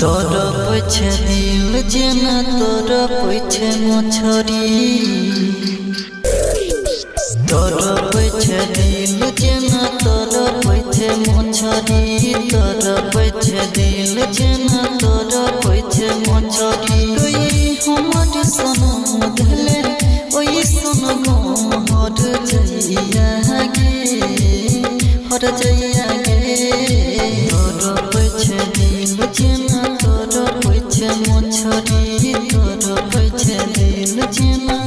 तोर पछे दिल जेना तोर पछे मछरी तोर पछे दिल जेना तोर पछे मछरी तोर पछे दिल जेना तोर पछे मछरी कोई हमर सनम धले ओई सनम हर जइया गे तोर पछे दिल जेना तोर पछे मछरी तोर पछे दिल जेना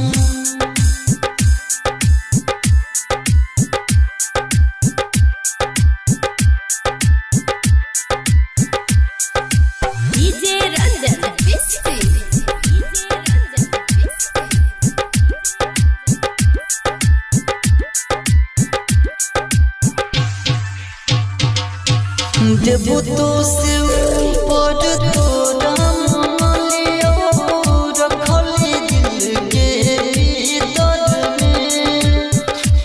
देबो तो से ऊपर तोरा मनलियो रखली दिल के भीतर में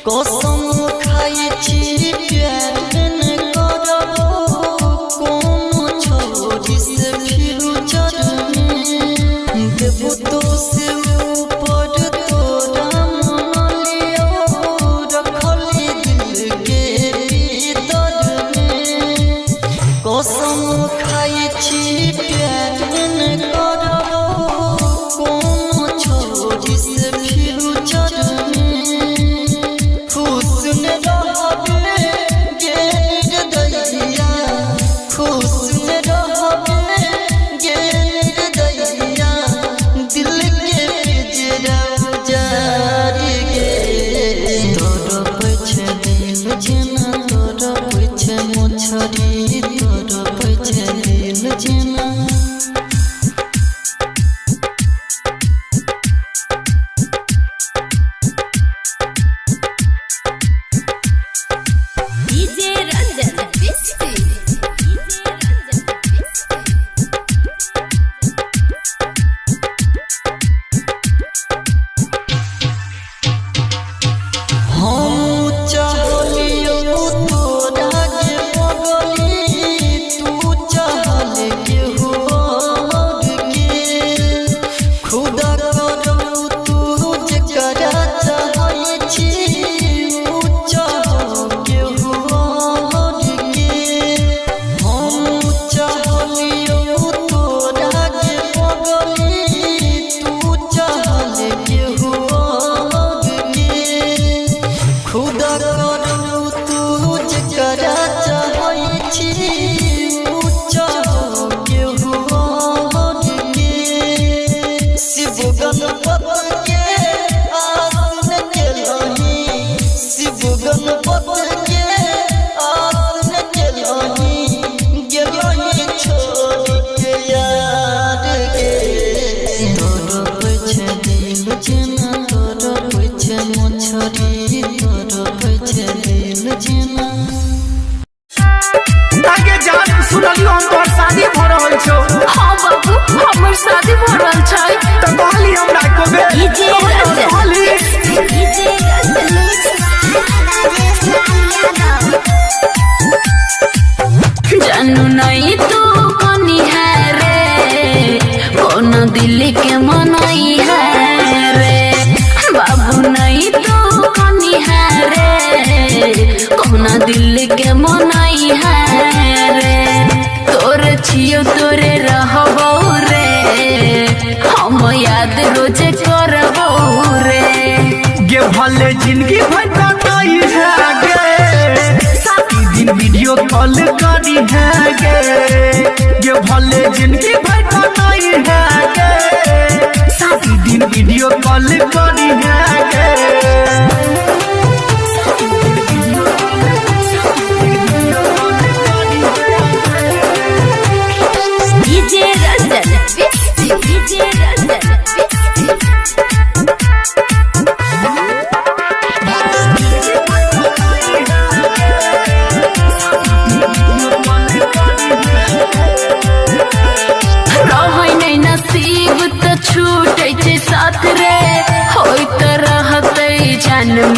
कसम खाई छी प्यार न करबो कोन छोड़ी से फ्यूचर में देबो तो से ऊपर तोरा मनलियो रखली दिल के भीतर कसम खाई छी प्यार न करबो कोन छोड़ी से फ्यूचर में खुश न रहबे गे दैया खुश न रहबे गे दैया दिल के पिंजरा जारी गे तोर पछे दिल जेना तोर पछे मछरी तोर पछे दिल जेना जानू नहीं तू कौनी है रे कौन दिल के मनाई है रे बाबू नहीं तू कौनी है रे कौन दिल के मनाई है रे तोरे छियो तोरे रहबो रे हम याद रोज करबो रे गे भले जिंदगी भर कटाई है गे साथी दिन वीडियो कॉल करी है गे भले जिंदगी भर कटाई है गे साथी दिन वीडियो कॉल करी है गे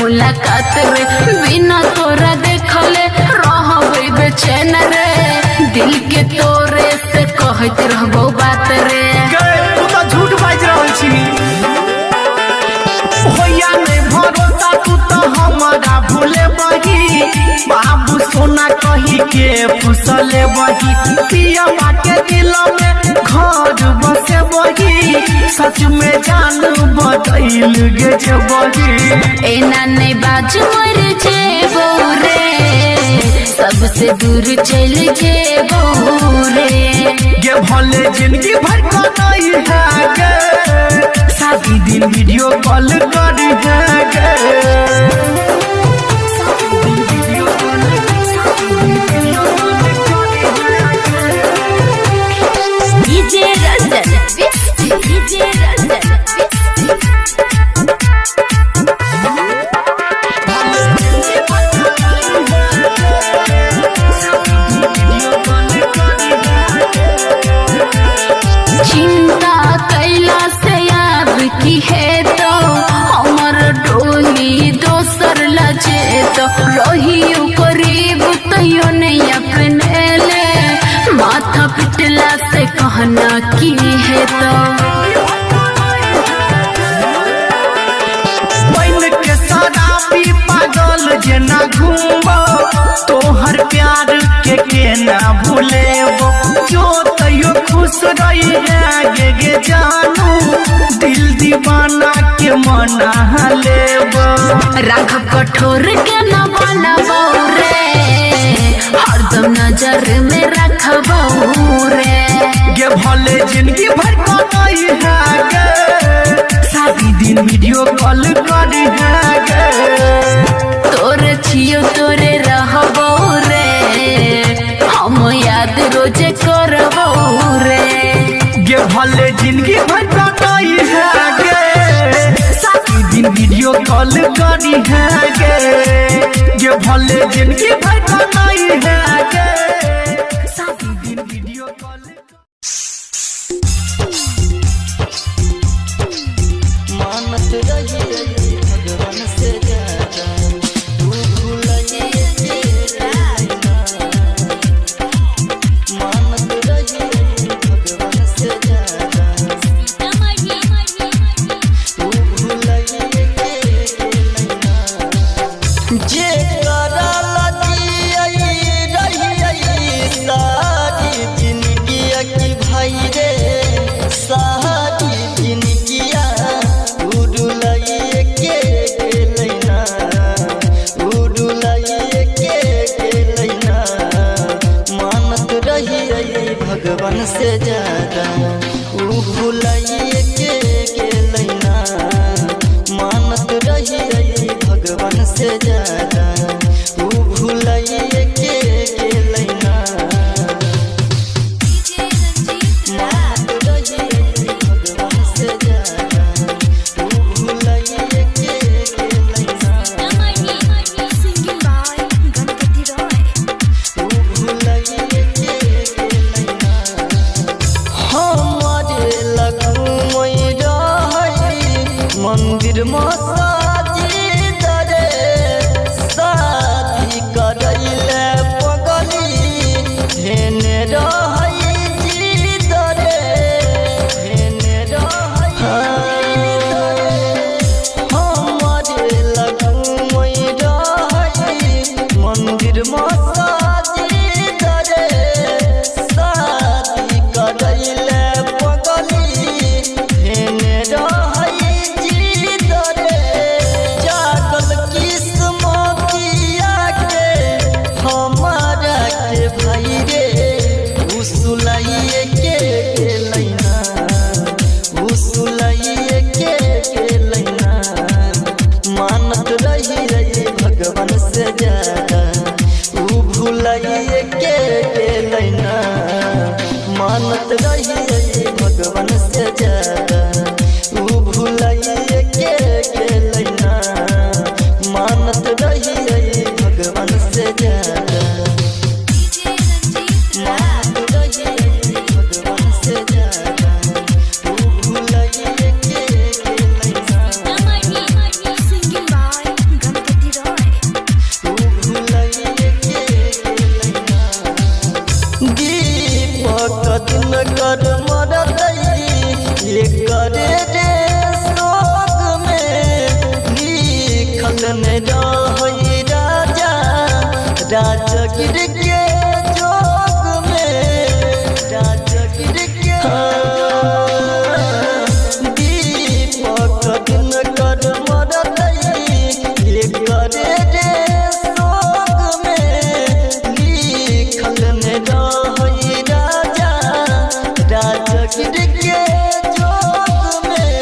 मुलाकात रे बिना तोरा देखले रहबे बेचैन रे दिल के तोरे से कह कहते रहबो बात रे तू तो झूठ बाज रहल छी होया नहीं भरोसा तू तो हमारा भूले बही बाबू सोना कही के फुसले बही पिया के दिल में घर बसे बही सच में जान बदल गे बही एना नहीं बाज मर जेबो रे सबसे दूर चल जेबो रे गे भले जिंदगी भर का नहीं है गे शादी दिन वीडियो कॉल करी है गे डीजे रंजन डीजे रंजन चिंता कैला से अब की है तो हमर डोली दोसर लजे तो रहियो करीब तैयो नहीं अपने ले माथा पिटला से कहना की है तो बन के शराबी पागल जेना घूमबो तोहर प्यार के ना भूलेबो जो तैयो खुश रही है गे जानू दिल दीवाना के मना लेबो राघव कठोर के न बनबो रे हरदम नजर में रखबो रे गे भले जिंदगी भर का नहीं है गे शादी दिन वीडियो कॉल करी है गे तोरे छियो तोरे रहबो रे हम याद रोजे करबो रे गे भले जिंदगी भर का नहीं है गे शादी दिन वीडियो कॉल करी है गे गे भले जिंदगी भर का नहीं है गे शादी दिन वीडियो कॉल मानत रही भगवान से ज्यादा तू भूलिए मानत रही भगवान से ज्यादा तू भूलिए जे करला रही सारी जिंदगी की भाई रे सारी जिंदगिया उड़ुलाइए के लैना उड़ुलाइए के लैना मानत रही भगवान से ज्यादा ऊ भूलाइए के लैना मानत रही भगवान से ज्यादा ऊ भूलाइए के लैना मानत रही भगवान से ज्यादा ऊ भूलाइए के लैना ऊ भूलाइए के लैना हमारे लगू मंदिर मसाजिद रे शादी करैले पगली हेने रहै जिद रे हेने रहै हमारे लगू मंदिर मसाजिद रे शादी करैले पगली हेने रहै जिद रे जागल किस्मतिया के हमारा के भाई रे उसुलाइए के लैना उसुलाइए के लैना मानत रही भगवान से ज्यादा ऊ भूलाइए के लैना मानत रही भगवान से ज्यादा ऊ भूलाइए के लैना मानत रही भगवान से ज्यादा मानत रही भगवान से ज्यादा ऊ भूलाइए के लैना ऊ में रही राजा राजगिर के जोग में राजगिर के दीपक दिन कर मरतई करे रे सोग में लिखल में रही राजा राजगिर के जोग में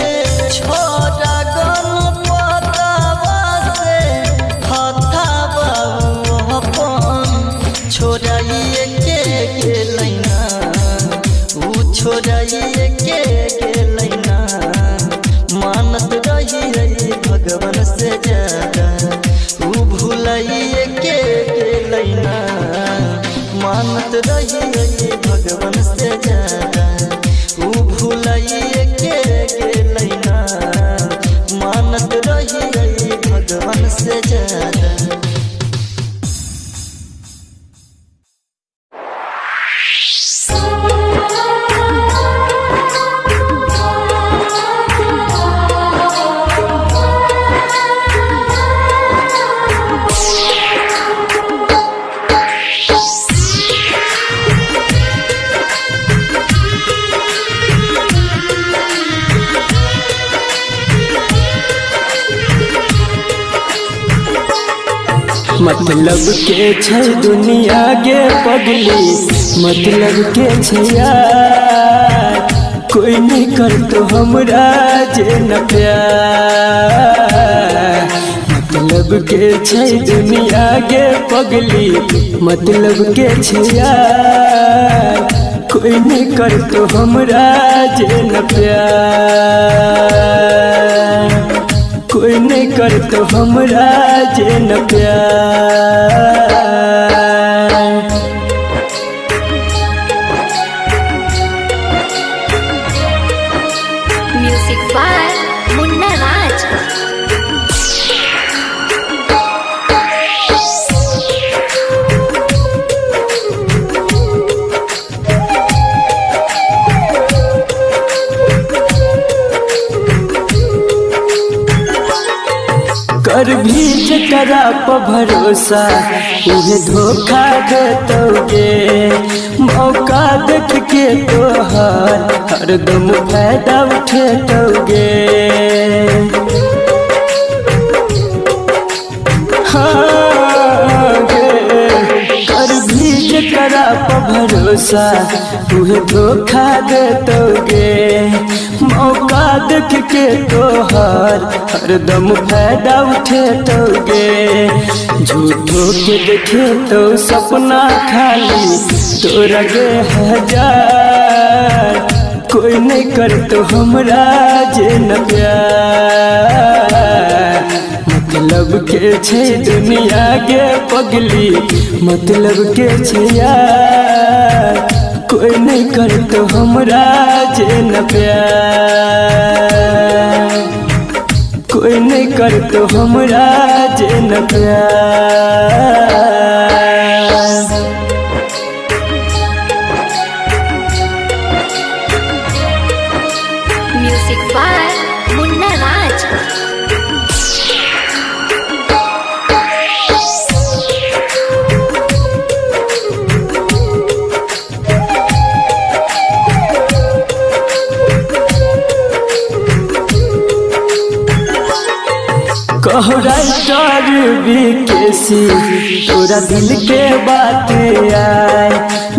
छोड़ा गणपतवा से हथावा अपन छोड़ाइए के लैना ऊ छोड़ाइए के लैना मानत रही भगवान से ज्यादा ऊ भूलाइए के लैना मानत रही भगवान से ज्यादा ऊ भूलाइए के लैना मानत रही भगवान से ज्यादा। मतलब के छै दुनिया के पगली मतलब के छै यार कोई नहीं कर तो हमरा जे न प्यार मतलब के छै दुनिया के पगली मतलब के छै यार कोई नहीं कर तो हमरा जे न प्यार कोई नहीं कर तो हमरा जे न प्यार। म्यूजिक बाय मुन्ना राज। कर भी जकरा पर भरोसा उहे धोखा देतोगे मौका देख के तोहर हरदम फायदा उठेतोगे। हाँ कर भी जकरा पर भरोसा उहे धोखा देतोगे मौका देख के तोहर हरदम फायदा उठेतोगे। झूठो के देखे तो सपना खाली तोरा गे हजार कोई नहीं कर तो हमरा जे न प्यार मतलब के छै दुनिया के पगली मतलब के छै यार कोई नहीं कर तो हमरा जे न प्यार कोई नहीं कर तो हमरा जे न प्यार। म्यूजिक बाय मुन्ना राज। कहराइटर विकेसी तोरा दिल के बात आए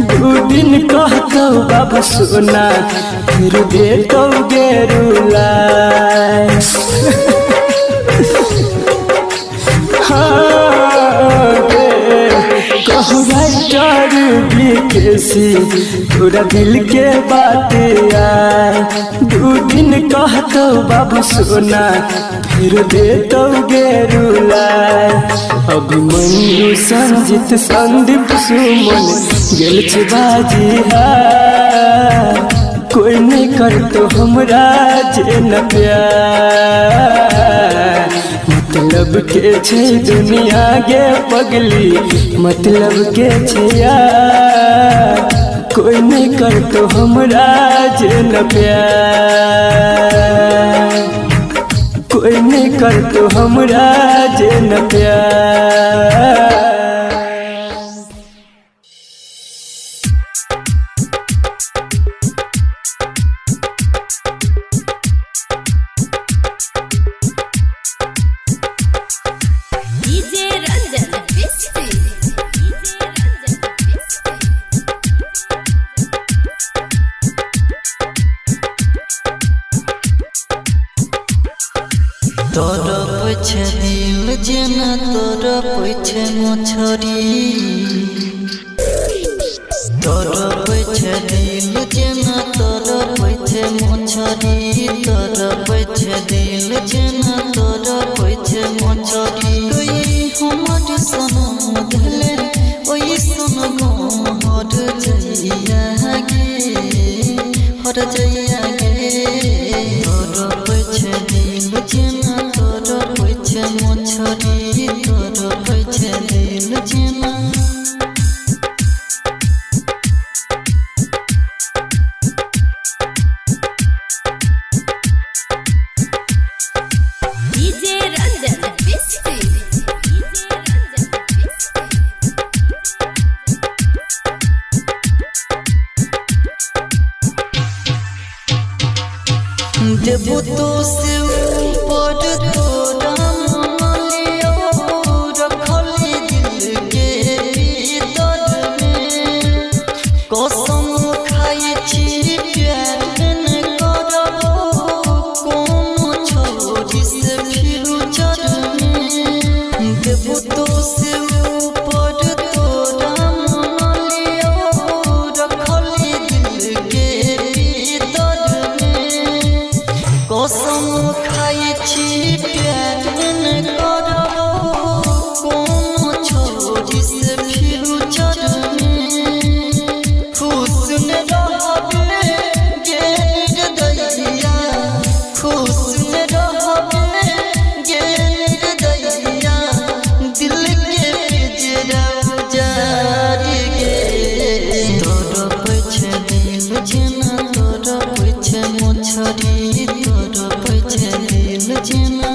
दू दिन कहतो बाबा सोना फिर देतो गेरुलाए। कहराइटर विकेसी तोरा दिल के बात आए दू दिन कहतो बाबा सोना फिर देतो गेरुलाए। अभिमन्यु संजित संदीप सुमन गेल छै बाजी हार कोई नहीं कर तो हमरा जे न प्यार मतलब के छै दुनिया के पगली मतलब के छै यार कोई नहीं कर तो हमरा जे न प्यार कोई नहीं कर तो हमरा जे न प्यार। तोर पछे दिल जेना तोर पछे मछरी तोर पछे दिल जेना तोर पछे मछरी तोर पछे दिल जेना तोर पछे मछरी कोई हमर सनम धले ओई सनम हर जइया गे हर जइया गे तोर पछे दिल जेना तोर पछे मछरी तोर पछे दिल जेना देबो तो से ऊपर तोरा मालियो रखली दिल के भीतर में कसम खाई छी प्यार न करबो कोनो छोरी से फ्यूचर में देबो तो से ऊपर तोरा मालियो रखली दिल के भीतर में कसम खाई छी प्यार न करबो कोनो छोरी से फ्यूचर में खुश न रहबे गे दैया खुश न रहबे गे दैया दिल के पिंजरा उजाड़ गे तोर पछे दिल जेना तोर पछे मछरी तोर पछे दिल जेना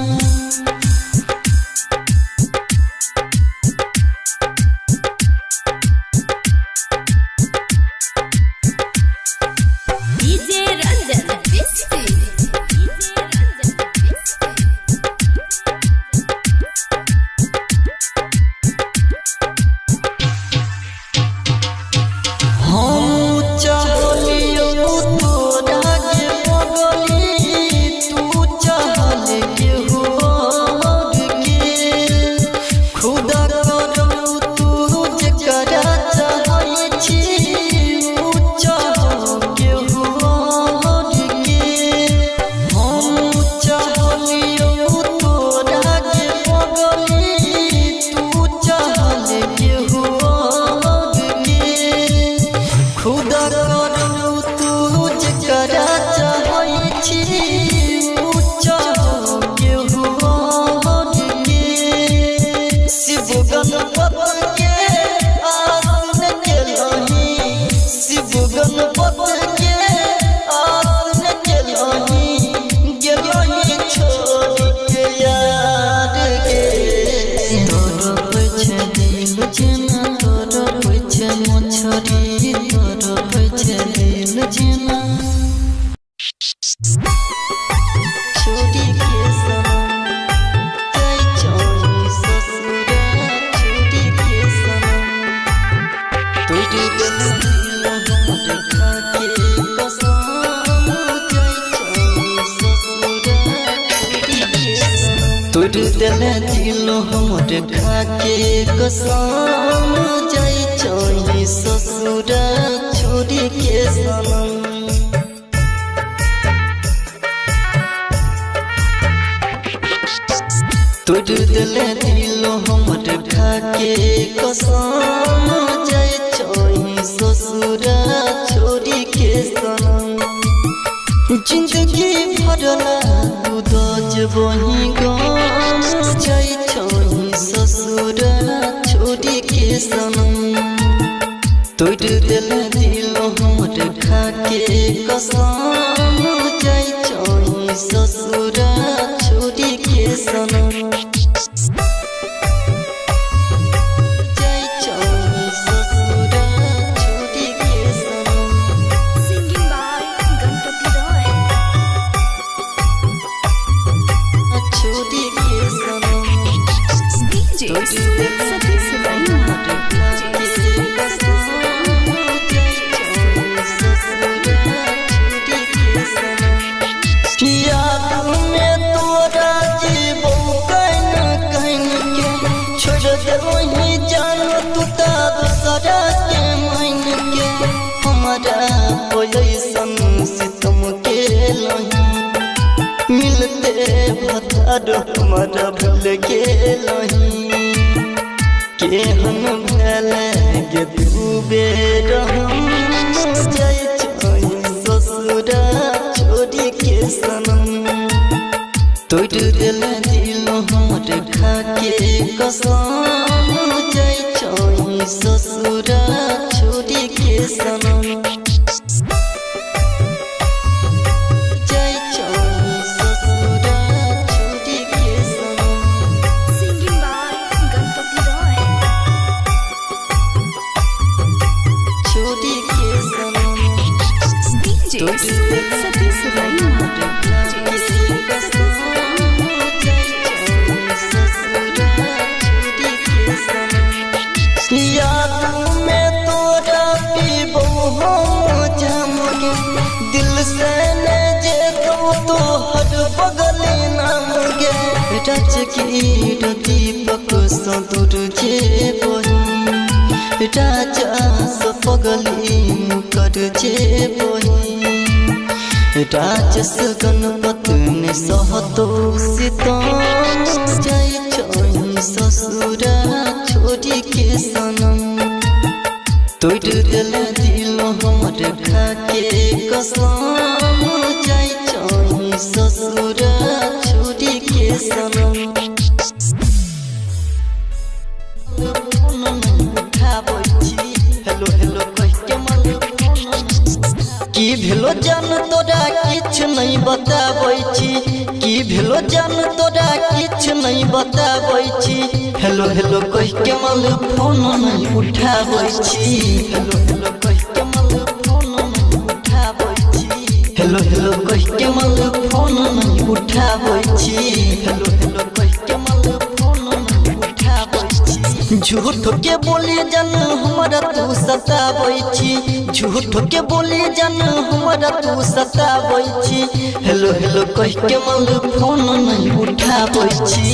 हम चाहलियो तोरा के बगली तू चाहल के हो के खुदा करो तू जकरा चाहै छी ऊ चाह के हो के हम चाहलियो तोरा के बगली तू चाहल के हो खुदा करो तू जकरा चाहै छी ऊ चाह के हो के शिव गणपत के आसन केलही शिव गणपत के आसन केलही गेलही छोड़ के यार गे तोर पछे दिल जेना तोर पछे मछरी तोर पछे दिल जेना छोड़ी के सनम जाई छोड़ी ससुरा छोड़ी के सनम तोड़ दिल हमर खा के कसम जाई छोड़ी ससुरा छोड़ी के सनम तोड़ दिल हमर खा के कसम जाई छोड़ी ससुरा छोड़ी के सनम तोड़ दिल हमर खा के कसम जाई छोड़ी ससुरा छोड़ी के सनम जिंदगी भरला दूध जबही गम जाई छोड़ी ससुरा छोड़ी के सनम तोड़ दिल हमर खा के कसम जाई छोड़ी ससुरा छोड़ी सुमित सतीश रैना याद में तोरा जीवो कहीं कहीं के छोड़ दे वही जान तू तार सरा के मन के हमारा पोयसन सितम के लही मिलते भतार हमारा भूल के लही केहन भले गे तू बेर हम जाय ससुरा छोड़ी के सनम तोड़ दिल दिल हमर खाके कसम जाय ससुरा छोड़ी के सनम जाय ससुरा छोड़ी के सनम सिंगिंग बाय गणपति रॉय छोड़ी के सनम डीजे सुमित सतीश रैना याद में तोरा पीबो हम जम दिल से न जे तो हर बगल नाम गे रच की दीपक सदुर जे बही राजा स पगली कर जे बही राजस गणपत ने सहतो सितम जाय ससुरा छोड़ी के सनम तोड़ दिल दिल हमर खाके कसम जाय ससुरा छोड़ी के सनम हेलो हेलो कह के मन की भेलो जान तोरा किछ नहीं बताबै छी की भेलो जान तोरा किछ नहीं बताबै छी हेलो हेलो कह के मन फोन नहीं उठाबै छी हेलो हेलो कह के मन फोन नहीं उठाबै छी हेलो हेलो कह के मन फोन नहीं उठाबै छी हेलो हेलो कह के मन फोन नहीं उठाबै छी झूठ के बोली जान हमरा तू सताबै छी झूठ के बोली जान हमरा तू सताबै छी हेलो हेलो कह के मन फोन नहीं उठाबै छी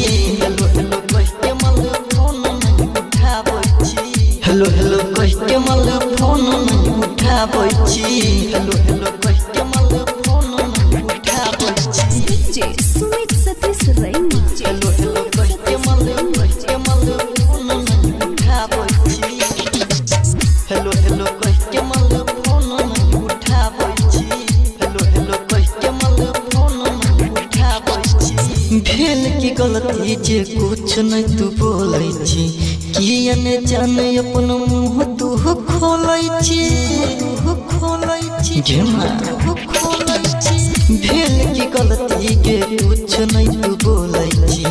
हेलो हेलो कह के मन फोन नहीं उठाबै छी हेलो हेलो कह के मन फोन नहीं उठाबै छी हेलो हेलो कह के मन फोन नहीं उठाबै छी डीजे सुमित सतीश रैना हेलो हेलो कह के मन फोन नहीं उठाबै छी हेलो हेलो कह के मन फोन नहीं उठाबै छी हेलो हेलो कह के मन फोन नहीं उठाबै छी भेल की गलती जे कुछ नहीं तू बोलै छी किया ने जाने अपन मुंह तू खोलै छी घेमा खोलै छी भेल की गलती के कुछ नहीं तू बोलै छी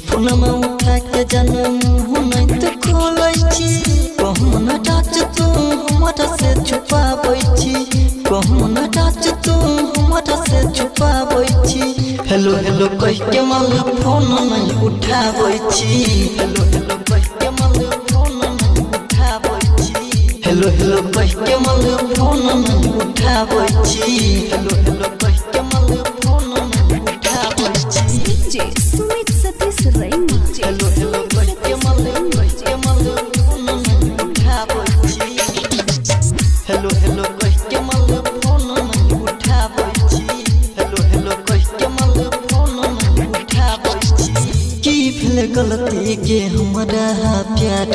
फोन में उठा के जाने मुंह नहीं तू खोलै छी कहूँ न डाच तू हमरा से छुपाबै छी कहूँ न डाच तू हमरा से छुपाबै छी हेलो हेलो कह के मन फोन नहीं उठाबै छी हेलो हेलो कह के मन फोन नहीं उठाबै छी हेलो हेलो कह के मन फोन नहीं उठाबै छी हेलो हेलो कह के मन फोन नहीं उठाबै छी डीजे सुमित सतीश रैना हेलो हेलो कह के मन फोन नहीं उठाबै छी हेलो हेलो कह के मन फोन नहीं उठाबै छी हेलो हेलो कह के मन फोन नहीं उठाबै छी की भेल गलती के हमरा प्यार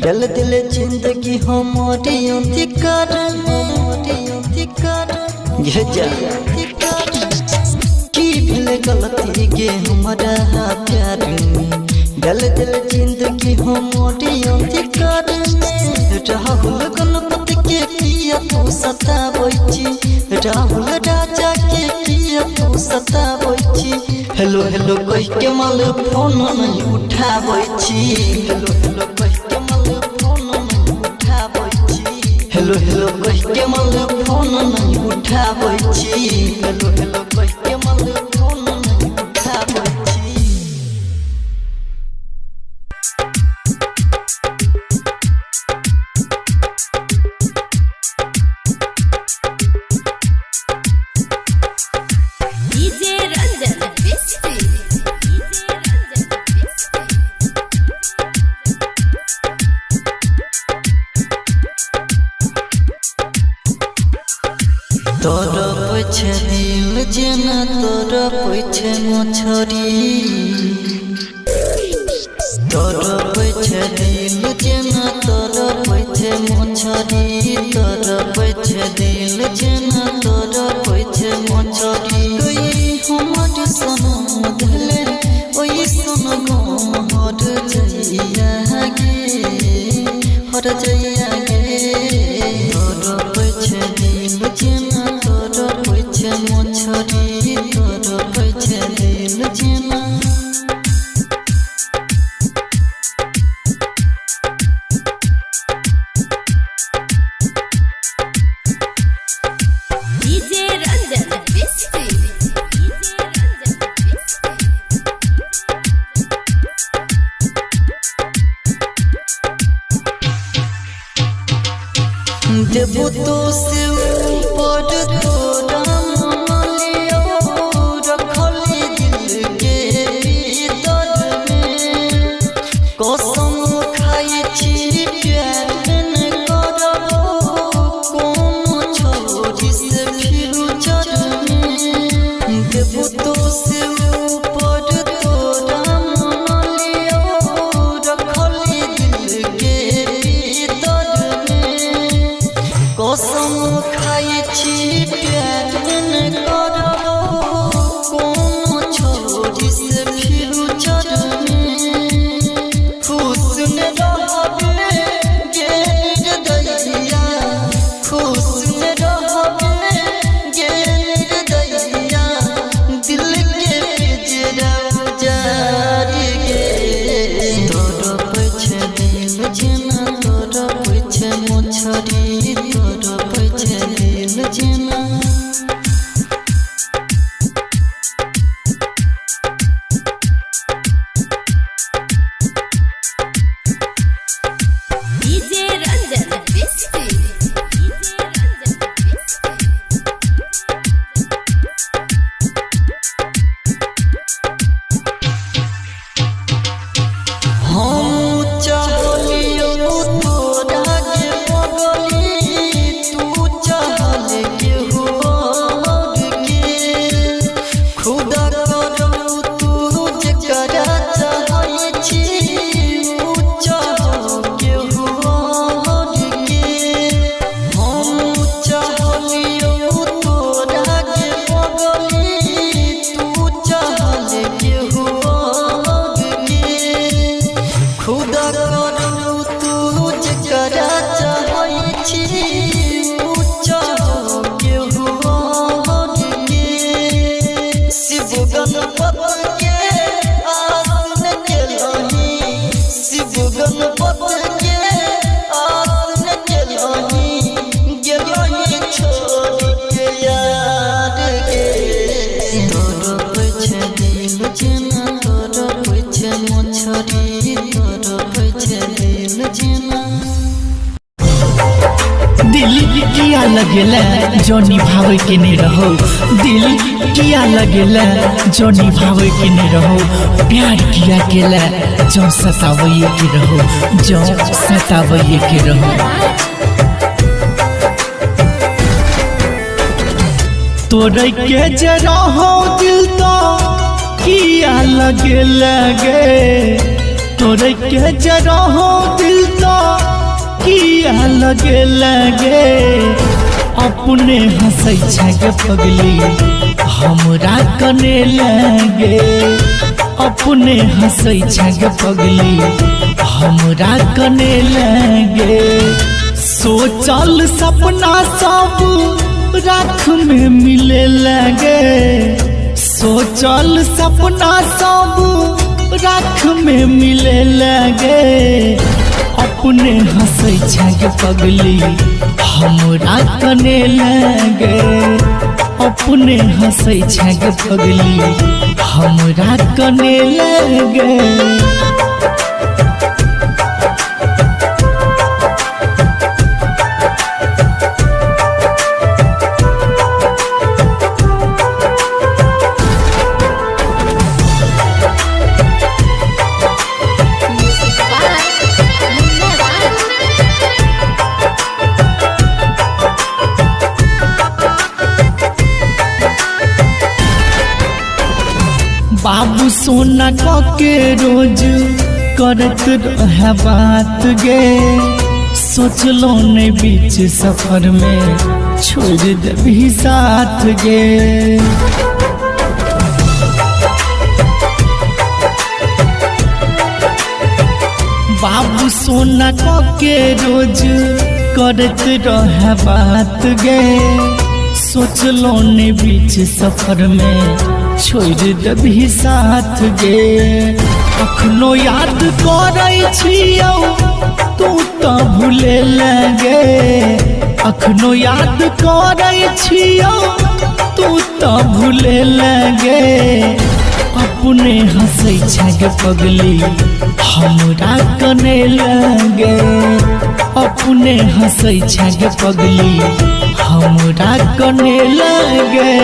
डल दिल जिंदगी हमारे अंधिकार घे जा की भेल गलती के हमरा प्यार डल दिल जिंदगी हमारे अंधिकार राहुल गणपति के किया तू सताबै छी राहुल राजा के किया तू सताबै छी हेलो हेलो कह के मन फोन नहीं उठाबै छी हेलो हेलो कह के मन फोन नहीं उठाबै छी हेलो हेलो कह के मन फोन नहीं उठाबै छी हेलो हेलो कह के मन फोन नहीं उठाबै छी तोर पछे दिल जेना तोर पछे मछरी तोर पछे दिल जेना तोर पछे मछरी तोर पछे दिल जेना तोर पछे मछरी कोई हमर सनम धले ओई सनम हर जइया गे तोर पछे दिल जेना तोर पछे मछरी तोर पछे दिल जेना डीजे रंजन बिस्ती देबो तो से ऊपर तोरा मनलियो रखली दिल के भीतर में कसम खाई छी प्यार न करबो कोनो छोरी से फ्यूचर में देबो तो से ऊपर तोरा मनलियो रखली दिल के भीतर में कसम खाई छी प्यार न करबो कोनो छोरी से फ्यूचर में खुश न रहबे गे निर्दयिया खुश न रहबे गे निर्दयिया दिल के पिंजरा उजाड़ गे तोर पछे दिल जेना तोर पछे मछरी तोर पछे दिल जेना डीजे रंजन बिस्ती हम चाहलियो तोरा के पगली तू चाहल के हुआ के खुदा करो तू जकरा चाहै छी ऊ चाह के हुआ के हम चाहलियो तोरा के पगली तू चाहल के हुआ खुदा करो तू जकरा चाहै छी ऊ चाह के हुआ के शिव गणपत के आसन केलही शिव गणपत के आसन केलही गेलही छोड़ के यार गे तोर पछे दिल जेना तोर पछे मछरी तोर पछे दिल जेना दिल किया लगेला जो निभावे के नहीं रहो दिल किया लगेला जो निभावे के नहीं रहो प्यार किया केला जो सतावे के रहो जो सतावे के रहो तोरे के जरा हो दिल तो किया लगे तोरे के जरा हो दिल तो किया लगे अपने हंसै छे पगली हमरा कने लगे अपने हंसै छे पगली हमरा कने लगे सोचल सपना सब राख में मिले लगे सोचल सपना सब राख में मिले लगे अपने हंसै छे पगली हमरा कने लगे अपने हंसै छे पगली हमरा कने लगे सोना के रोज करत रहे बात गे, सोचलो ने बीच सफर में छोड़ देबी साथ गे। बाबू सोना के रोज करत रहे बात गे, सोचलो ने बीच सफर में छोड़ देबी साथ गे। अखनो याद करै छियौ तू तो भूले लगे, अखनो याद करै छियौ तू तो भूले लगे। अपने हंसै छै पगली हमरा कने लगे, अपने हंसै छै पगली हमरा कने लगे।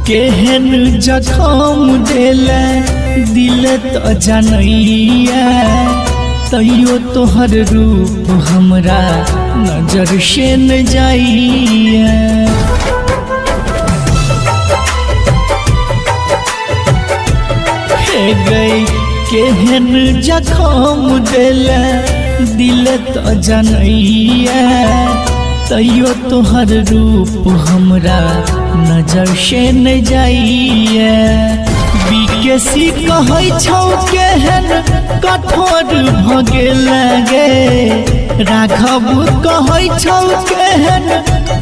केहन जखम देले दिल तो जनैया, तैयो तोहर रूप हमरा नजर से न जाइया। हे गई केहन जखम देले दिल तो जनैया, तैयो तोहर रूप हमरा नजर से न जाइए। बीकेसी कहै छौ केहन कठोर भगे लगे, राघव कहै छौ केहन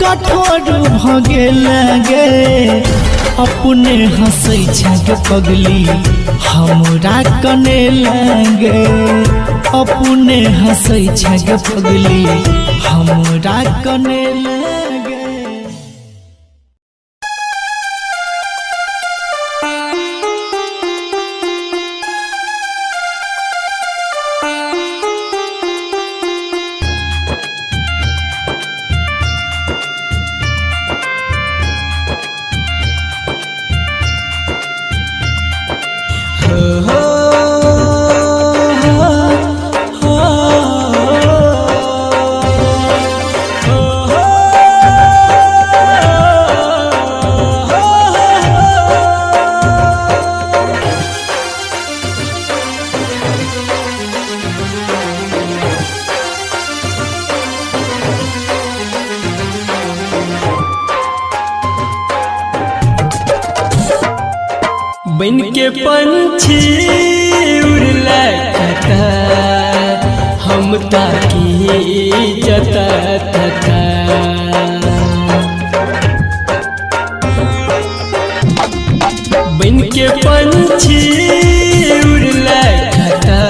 कठोर भगे लगे। अपने हंसै छै पगली हमरा कने लगे, अपने हंसै छै पगली हमरा कने लगे। बन के पंछी उड़ला कता, हम ताकी जता तता। बन के पंछी उड़ला कता,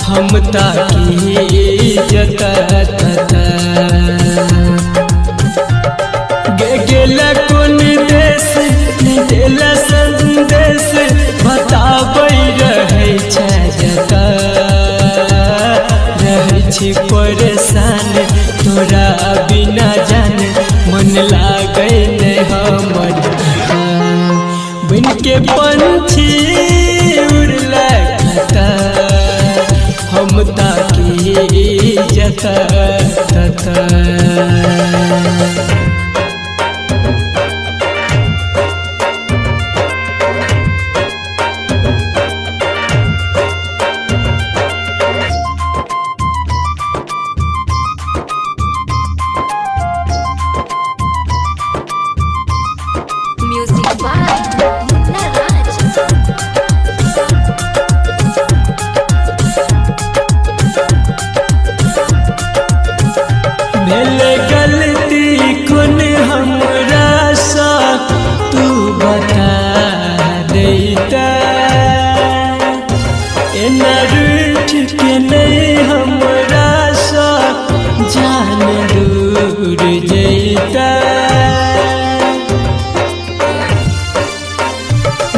हम ताकी जता तता। गेला कोन देश देला संदेश बताबै रहै छै जता। रहै छी परेशान तोरा बिना जान, मन लागै नै हमर। बन के पंछी उड़ला कता, हम ताकी जता तता।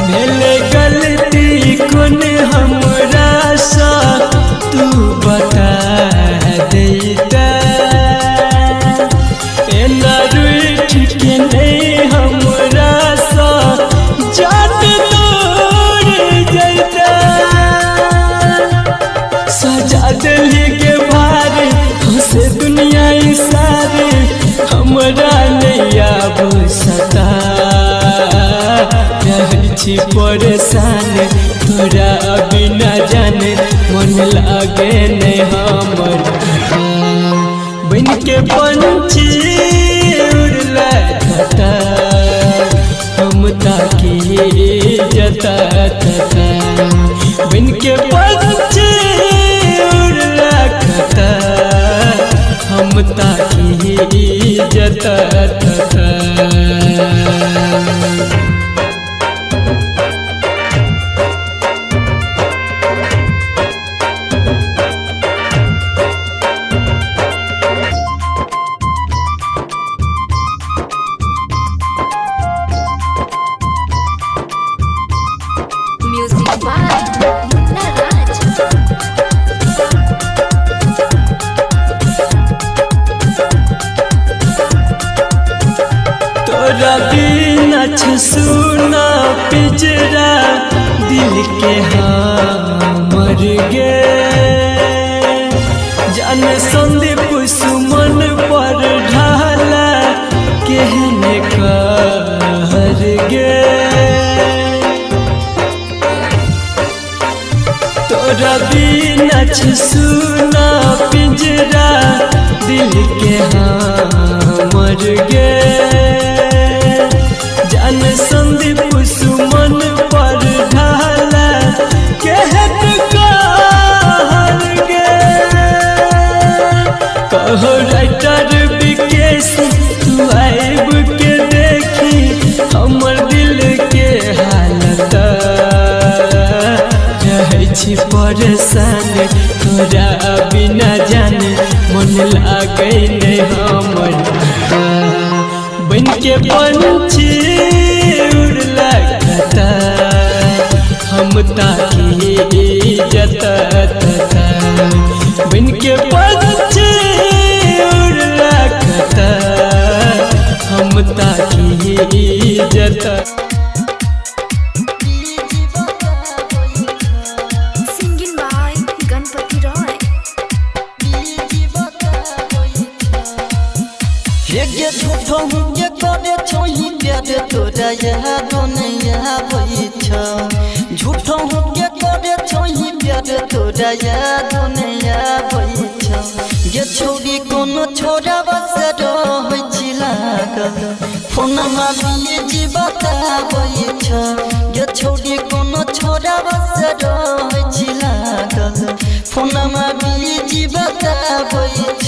भेल गलती कोन हमरा सा तू बता सैया सारे हमरा नैया बुसता छी परेशान तोरा बिना जाने मन लागे नहीं हमर बन के पंछी उड़ला था हम ताकि जता था बन के पंछी उड़ला था हम ताकि जता था। Music by Munna Raj. तोरा बिना सुना पिजरा दिल के मर गे जान संदीप सुमन पर ढाला कहने कर गे तोरा बिना सुना पिंजरा दिल के मर गे जान संदीप सुमन पर ढाला कहत कहर गे कहो राइटर विकेश तू आइब के देखी हमर दिल के हालत छी परेशान तोरा बिना जाने मन लागे नहीं हमर बन के पंछी उड़ला था हम ताकि जता था बन के पंछी उड़ला था हम ताकि जता। Singing by Ganpati Roy. ये झूठो ये करे छोई प्यार तोरा याद नहीं आबै छ झूठो ये करे छोई प्यार तोरा याद नहीं आबै छ ये छोरी कोनो छोरा बस रहै छी लागल फोन मारिए जी बताबै छ ये छोरी कोनो छोरा बस रहै छी लागल फोन मारिए जी बताबै छ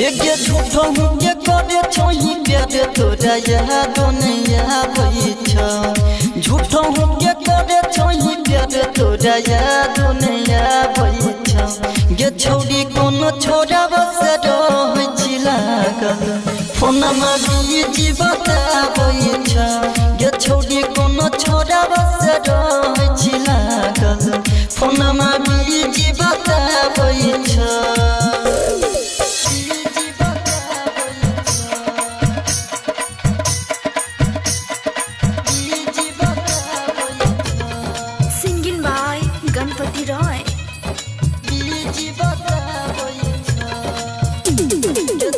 ये झूठो ये करे छोई प्यार तोरा याद नहीं आबै छ झूठो ये करे छोई प्यार तोरा याद नहीं आबै छ ये छोरी कोनो छोरा बस रहै छी लागल फोन मारिए जी बताबै छ ये छोरी कोनो छोरा बस रहै छी लागल फोन मारिए जी बताबै छ। Singing by Ganpati Roy.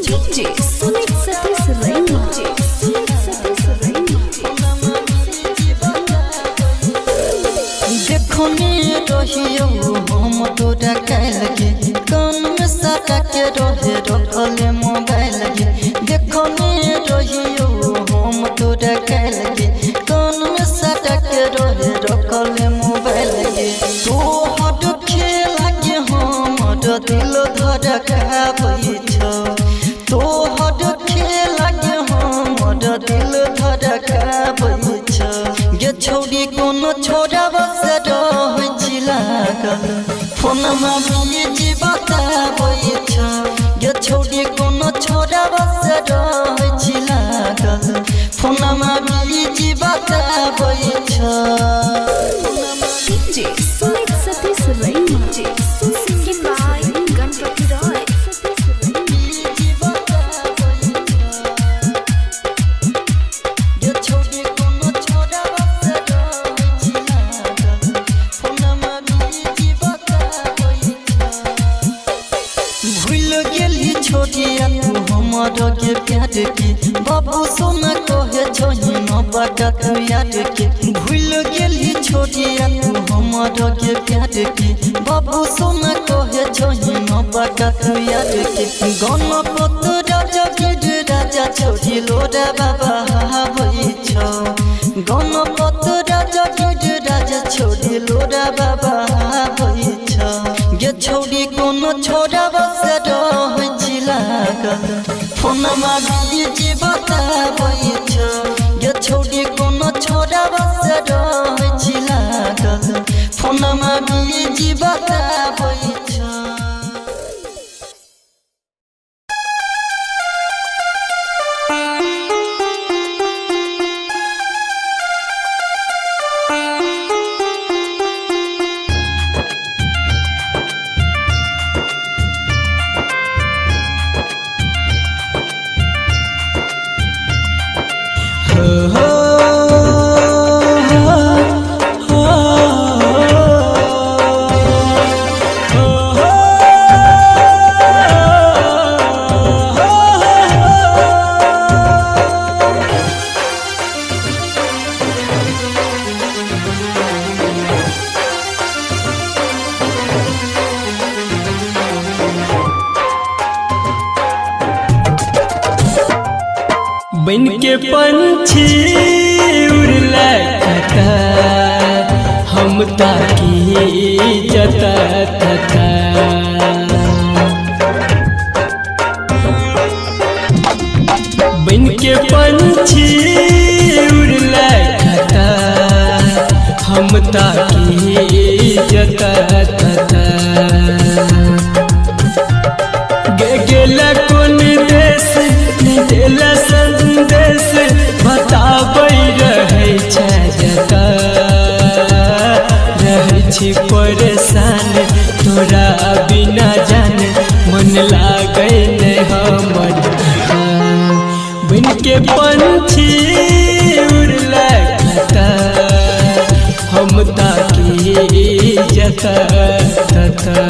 DJ Sumit Satish Raina. Sumit Satish Raina. देखो ने रहियो हम तोरा कैल के कान में सटा के रहे रखले मोबाइल के देखो ने रहियो हम तोरा कैल के कान में सटा के रहे रखले मोबाइल के तो हट खेला के हमर दिल धड़काबै छ तो हट खेला के हमर दिल धड़काबै छ ये छोरी कोनो छोरा बस रहै छी लागल फोन मारिए जी बताबै छ ये छोरी कोनो छोरा बस रहै छी लागल फोन मारिए जी बताबै छ। DJ Sumit Satish Raina. Singing by Ganpati Roy. भूल गेली छोड़िया तू हमारा के प्यार के बाबू सोना कहे छही न बाका तू याद के भूल गेली छोड़िया तू हमारा के प्यार के बाबू सोना कहे छही न बाका तू याद के गणपत राजा गिर राजा छोड़ी लोरा बाबा हावई छ गणपत राजा गिर राजा छोड़ी लोरा बाबा हावई छ गे छोड़ी कोनो छोरा बस रह लागल फोनमा बीजी बताबै छ गे छोड़ी कोनो छोरा बस रह लागल फोनमा बीजी बताबै छ। बन के पंछी उड़ला कता हम ताकी जता तता बन के पंछी उड़ला कता हम ताकी जता तता गेला कोन देश देला संदेश बताबै रहै छै जता रहै छी परेशान तोरा बिना जान मन लागै नै हमर बन के पंछी उड़ला कता हम ताकी जता तता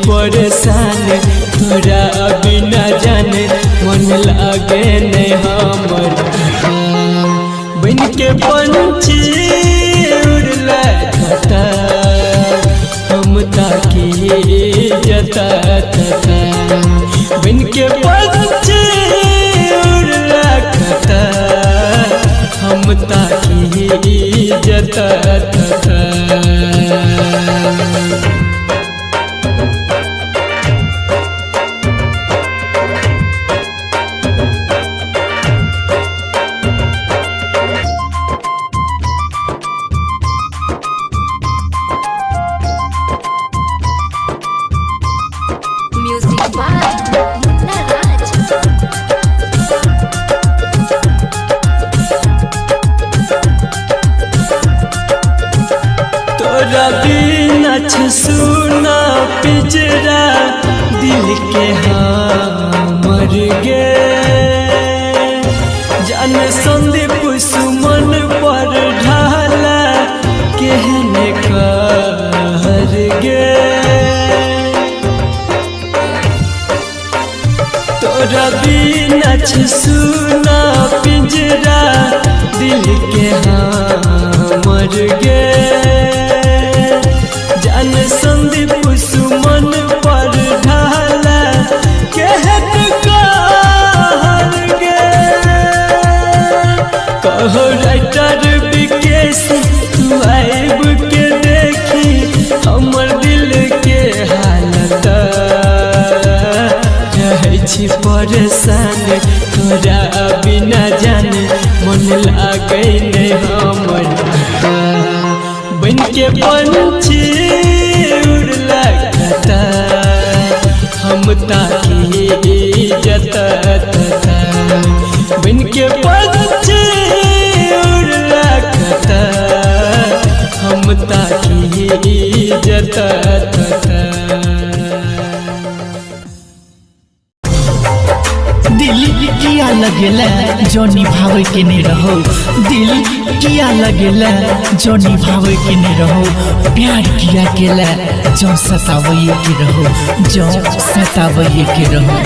परेशान तोरा बिना जाने मन लागे नहीं हमर बन के पंछी उड़ला कता हम ताकी जता तता बन के पंछी उड़ला कता हम ताकी जता तता सुना पिजरा दिल के मर गे जान संदीप सुमन पर ढाला कहने का छे सुना पिंजरा दिल के हमर गे जान संदीप सुमन पर ढाला कहत कहर गे कहो राइटर विकेश तू आइब के देखी हमर दिल के हालत रहे छी परेशान तोरा बिना जाने मन लागे नहीं हमर बन के पंछी उड़ला कता हम ताकी जता बन के पंछी उड़ला कता हम ताकी जता दिल किया लगेला जो निभावे के नहीं रहो दिल किया लगेला जो निभावे के नहीं रहो प्यार किया केला जो सतावे के रहो जो सतावे के रहो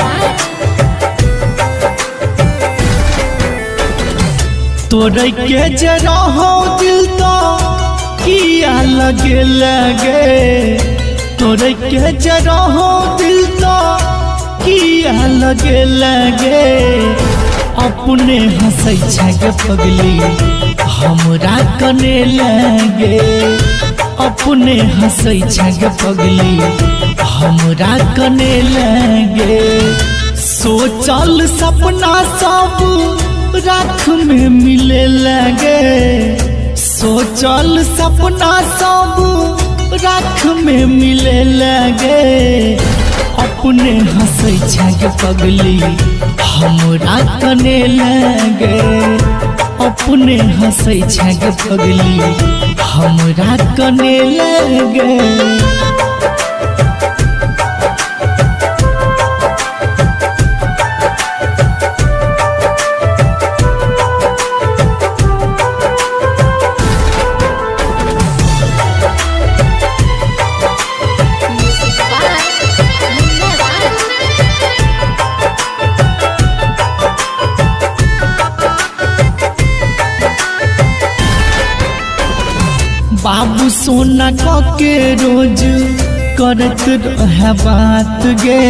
तोरे के जरा हो दिल तो किया लगेला गे तोरे के जरा हो दिल तो किया लगे अपने हंसै छे पगली हमरा कने लगे अपने हंसै छे पगली हमरा कने लगे सोचल सपना सब राख में मिले लगे सोचल सपना सब राख में मिले लगे अपने हंसै छे पगली हमरा कने लगे अपने हंसै छे पगली हमरा कने लगे बाबू सोना के रोज करत रहे बात गे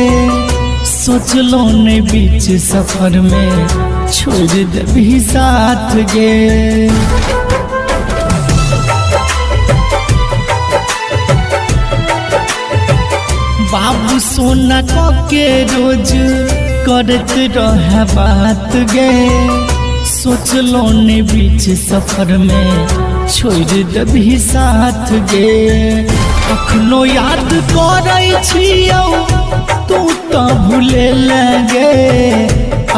सोचलो ने बीच सफर में छोड़ देबी साथ गे बाबू सोना के रोज करत रहे बात गे सोचलो ने बीच सफर में छोड़ देबी साथ गे अखनो याद करै छियौ तू तो भूले लगे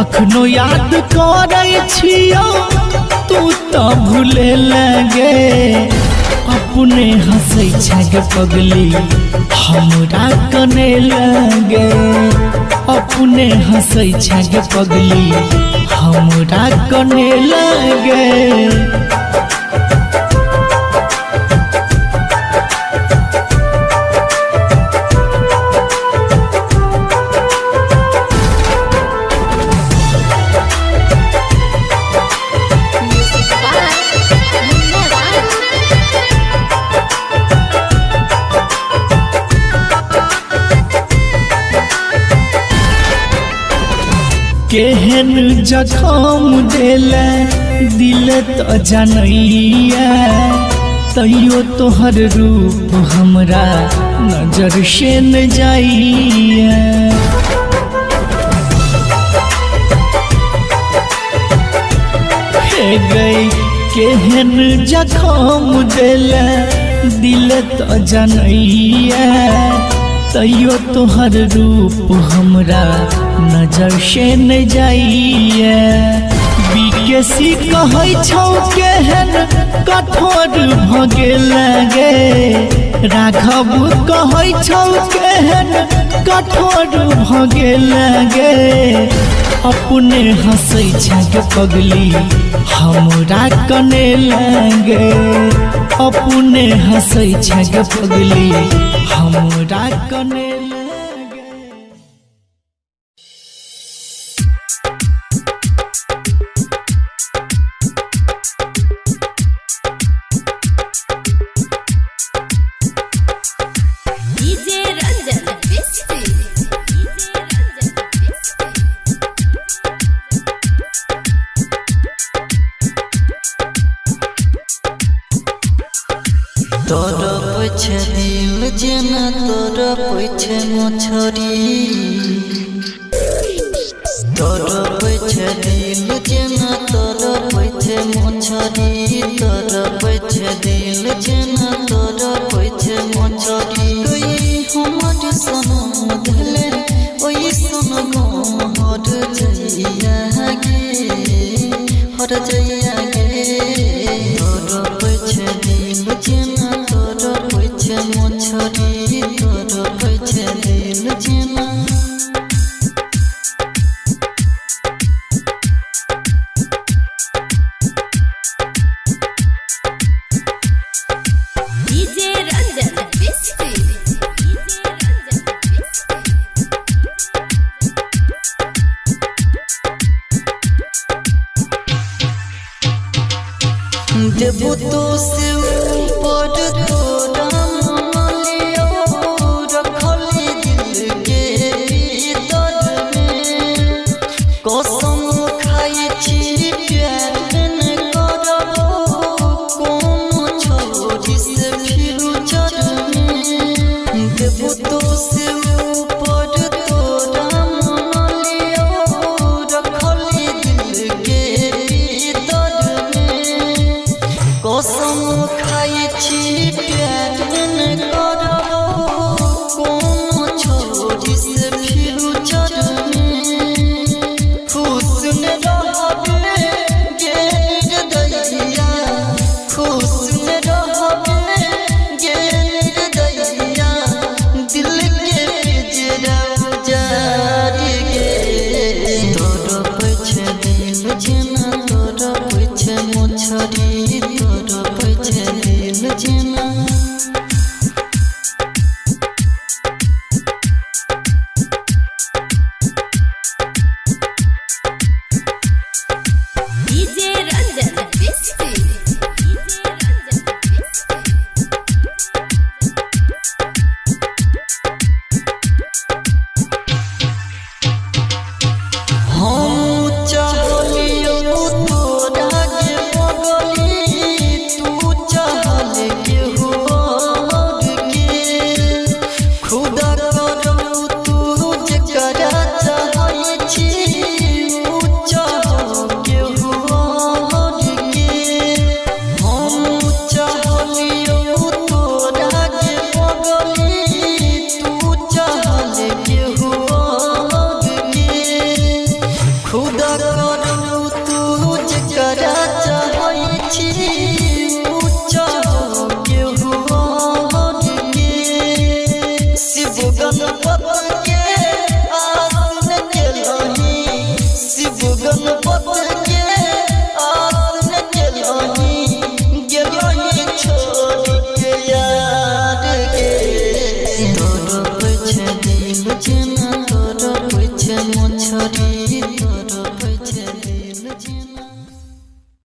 अखनो याद करै छियौ तू तो भूले लगे अपने हंसै छे पगली हमरा कने लगे अपने हंसै छे पगली हमरा कने लगे केहन जखम देले दिल तो जनैया तैयो तोहर रूप हमरा नजर से न जाइया हे गई केहन जखम देले दिल तो जनैया तैयो तोहर रूप हमरा नजर से न जाइए बीकेसी कहै छौ केहन कठोर भगे लगे राघव कहै छौ केहन कठोर भगे लगे अपने हंसै छे पगली हमरा कने लगे अपने हंसै छे पगली हमरा कने लगे तोर पछे दिल जेना तोर पछे मछरी तोर पछे दिल जेना तोर पछे मछरी तोर पछे दिल जेना तोर पछे मछरी कोई हमर सनम धले ओई सन गम हर जइया गे तोर पछे दिल जेना तोर पछे मछरी तोर पछे दिल जेना देबू तो से ऊपर तोरा मनलियो रखली दिल के भीतर में कसम खाई छी प्यार न करबो कोनो छोरी से फ्यूचर में देबू तो से ऊपर तोरा मनलियो रखली दिल के भीतर कसम खाई छी प्यार न करबो कोनो छोरी से फ्यूचर में खुश न रहबे गे दैया खुश न रहबे गे दैया दिल के पिंजरा जारी गे तोर पछे दिल जेना तोर पछे मछरी तोर पछे दिल जेना हम चाहलियो तोरा के पगली तू चाहल के होर के खुदा करू तू जकरा चाहै छी ऊ चाह के होर के हम चाहलियो तोरा के पगली तू चाहल के होर के खुदा करू तू जकरा चाहै छी ऊ चाह के होर के शिव गणपति